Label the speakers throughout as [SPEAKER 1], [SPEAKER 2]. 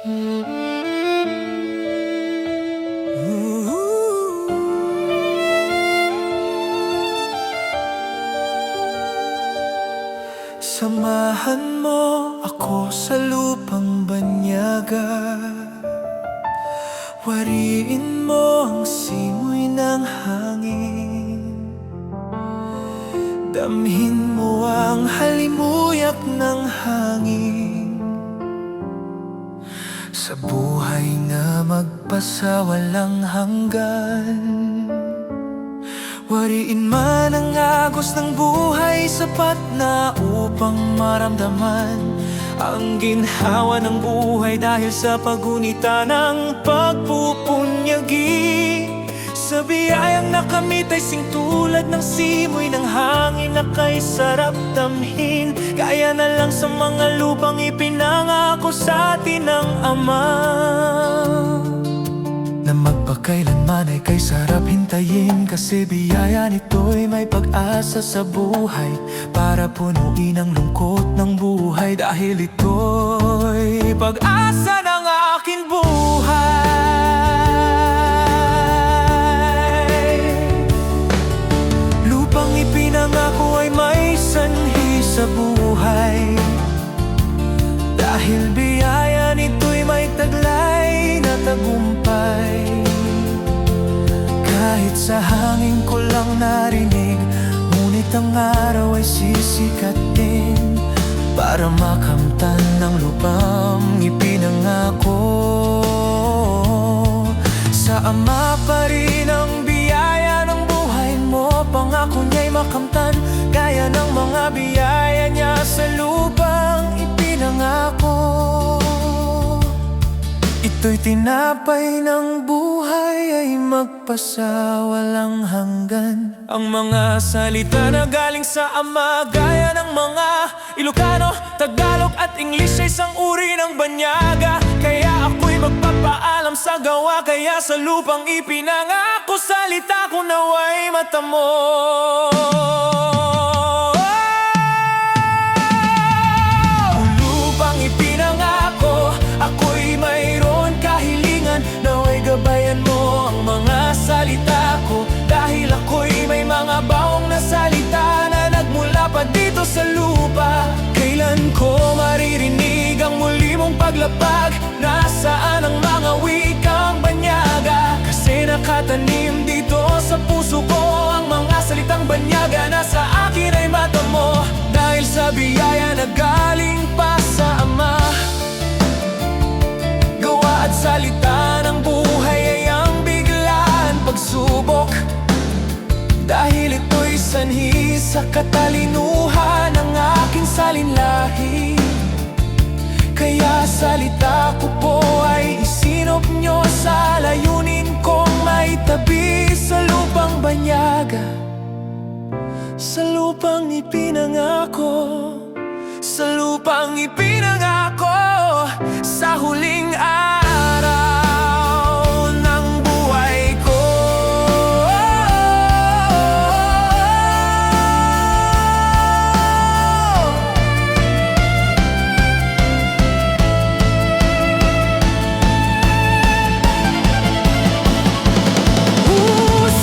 [SPEAKER 1] Samahan mo ako sa lupang banyaga. Wariin mo ang simoy ng hangin. Damhin mo ang halimuyak ng hangin. Sa buhay na magpasawalang hanggan. Wariin man ang agos ng buhay, sapat na upang maramdaman ang ginhawa ng buhay dahil sa pagunita ng pagpupunyagi. Sa biyayang nakamit ay singtulad ng simoy ng hangin na kay sarap damhin. Kaya na lang sa mga lupang ipinangako sa atin ng Ama, na magpakailanman ay kay sarap hintayin. Kasi biyaya nito'y may pag-asa sa buhay, para punuin ang lungkot ng buhay. Dahil ito'y pag-asa ng aking buhay. Lupang ipinangako ay may sanhi sa buhay, dahil biyaya nito'y may taglay na tagumpay. Kahit sa hangin ko lang narinig, ngunit ang araw ay sisikat din, para makamtan ng lupang ipinangako. Sa Ama pa rin ang biyaya ng buhay mo, pangako niya'y makamtan, gaya ng mga biyaya niya sa lupang ipinangako. Ito'y tinapay ng buhay, ay magpasawalang hanggan. Ang mga salita na galing sa Ama, gaya ng mga Ilocano, Tagalog at English, ay isang uri ng banyaga. Kaya ako'y magpapaalam sa gawa, kaya sa lupang ipinangako, salita ko naway matamo. Lupang ipinangako, ako'y mayroon kahilingan, naway gabayan mo ang mga salita ko. Dahil ako'y may mga baong na salita na nagmula pa dito sa lupa. Kailan ko maririnig ang muli mong paglapag? Nasaan ang mga wikang banyaga? Kasi nakatanim dito sa puso ko ang mga salitang banyaga na sa akin ay matamo. Dahil sa biyaya na galing pa sa Ama, gawa at salita ng buhay ay ang biglaan pagsubok. Dahil ito'y sanhi sa katalinuhan ng aking salinlahi. Kaya salita ko po ay isinop nyo sa layunin kong may tabi sa lupang banyaga. Sa lupang ipinangako, sa lupang ipinangako, sa huling araw ng buhay ko.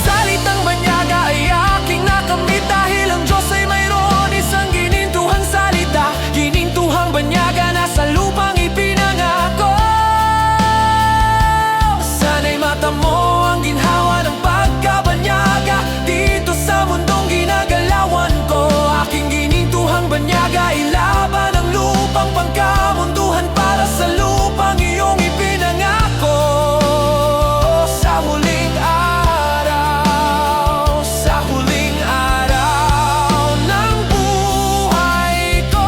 [SPEAKER 1] Salitang banyaga ay aking nakamit, dahil ang Diyos ay mayroon isang ginintuhang salita. Ginintuhang banyaga na sa lupang ipinangako. Sana'y mata mo ang ginhawa ng pagkabanyaga dito sa mundong ginagalawan ko. Aking ginintuhang banyaga ay laban ng lupang pangkamunduhan, para sa lupang iyong ipinangako. Sa huling araw, sa huling araw ng buhay ko.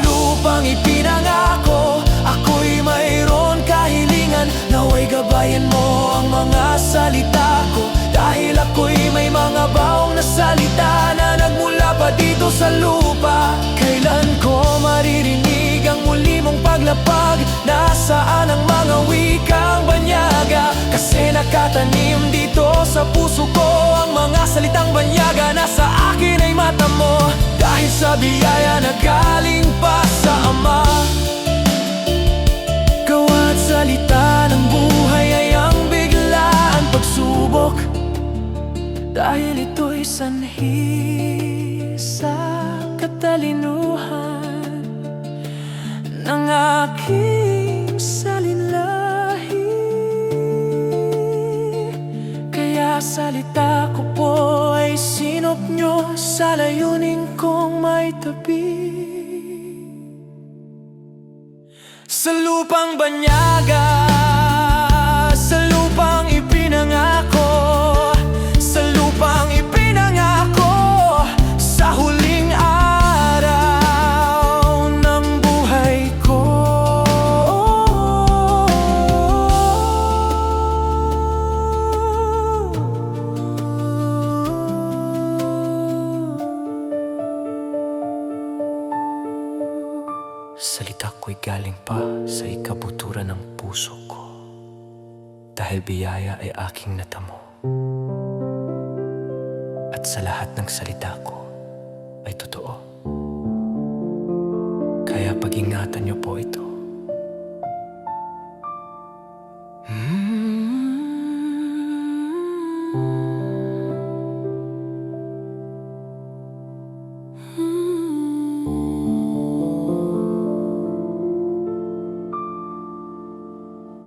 [SPEAKER 1] Lupang ipinangako, ako'y mayroon kahilingan, naway gabayan mo ang mga salita ko. Dahil ako'y may mga baong na salita na nagmula pa dito sa lupa. Kailan ko maririnig ang muli mong paglapag? Nasaan ang mga wikang banyaga? Kasi nakatanim dito sa puso ko ang mga salitang banyaga na sa akin ay matamo. Dahil sa biyaya na galing pa sa Ama, sanhi sa katalinuhan ng aking salinlahi. Kaya salita ko po ay sinop nyo sa layunin kong may tabi. Sa lupang banyaga, sa lupang ipinangako, sa lupang ipinangako, sa huling araw ng buhay ko. Salita ko'y galing pa sa ikabuturan ng puso ko, dahil biyaya ay aking natamo. At sa lahat ng salita ko ay totoo. Kaya pag-ingatan niyo po ito.